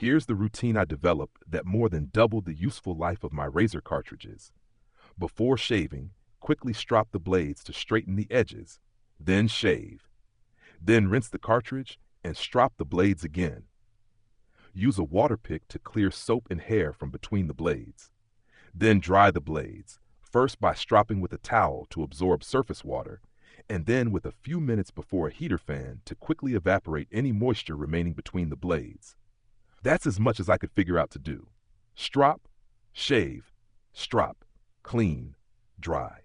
Here's the routine I developed that more than doubled the useful life of my razor cartridges. Before shaving, quickly strop the blades to straighten the edges, then shave. Then rinse the cartridge and strop the blades again. Use a Waterpik to clear soap and hair from between the blades. Then dry the blades, first by stropping with a towel to absorb surface water, and then with a few minutes before a heater fan to quickly evaporate any moisture remaining between the blades. That's as much as I could figure out to do. Strop, shave, strop, clean, dry.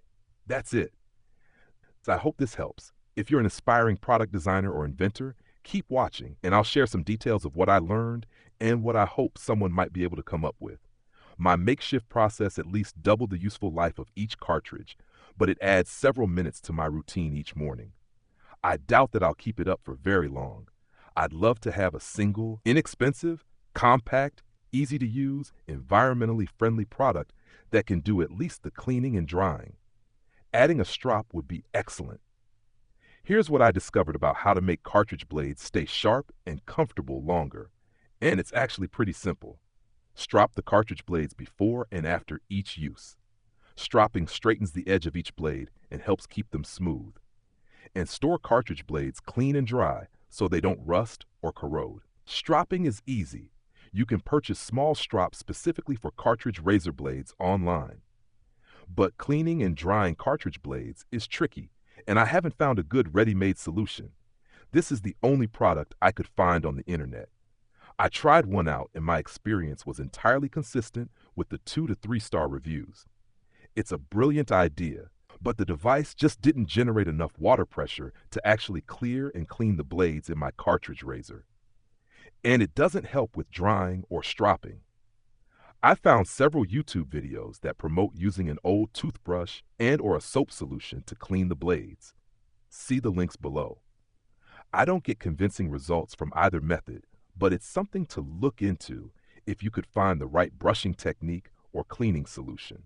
That's it. So I hope this helps. If you're an aspiring product designer or inventor, keep watching and I'll share some details of what I learned and what I hope someone might be able to come up with. My makeshift process at least doubled the useful life of each cartridge, but it adds several minutes to my routine each morning. I doubt that I'll keep it up for very long. I'd love to have a single, inexpensive, compact, easy to use, environmentally friendly product that can do at least the cleaning and drying. Adding a strop would be excellent. Here's what I discovered about how to make cartridge blades stay sharp and comfortable longer. And it's actually pretty simple. Strop the cartridge blades before and after each use. Stropping straightens the edge of each blade and helps keep them smooth. And store cartridge blades clean and dry so they don't rust or corrode. Stropping is easy. You can purchase small strops specifically for cartridge razor blades online. But cleaning and drying cartridge blades is tricky, and I haven't found a good ready-made solution. This is the only product I could find on the internet. I tried one out and my experience was entirely consistent with the 2 to 3 star reviews. It's a brilliant idea, but the device just didn't generate enough water pressure to actually clear and clean the blades in my cartridge razor. And it doesn't help with drying or stropping. I found several YouTube videos that promote using an old toothbrush and or a soap solution to clean the blades. See the links below. I don't get convincing results from either method, but it's something to look into if you could find the right brushing technique or cleaning solution.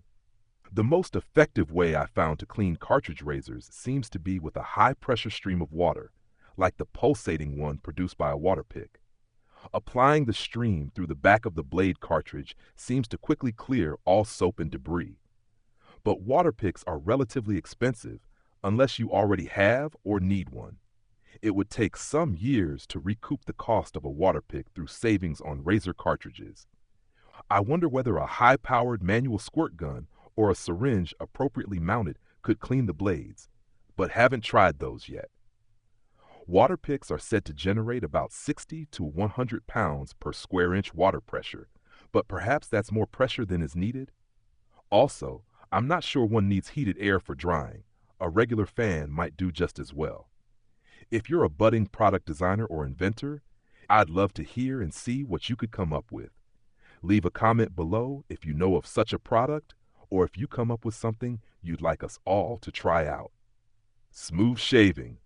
The most effective way I found to clean cartridge razors seems to be with a high-pressure stream of water, like the pulsating one produced by a Waterpik. Applying the stream through the back of the blade cartridge seems to quickly clear all soap and debris. But Waterpiks are relatively expensive unless you already have or need one. It would take some years to recoup the cost of a Waterpik through savings on razor cartridges. I wonder whether a high-powered manual squirt gun or a syringe appropriately mounted could clean the blades, but haven't tried those yet. Waterpiks are said to generate about 60 to 100 pounds per square inch water pressure, but perhaps that's more pressure than is needed. Also, I'm not sure one needs heated air for drying. A regular fan might do just as well. If you're a budding product designer or inventor, I'd love to hear and see what you could come up with. Leave a comment below if you know of such a product or if you come up with something you'd like us all to try out. Smooth shaving.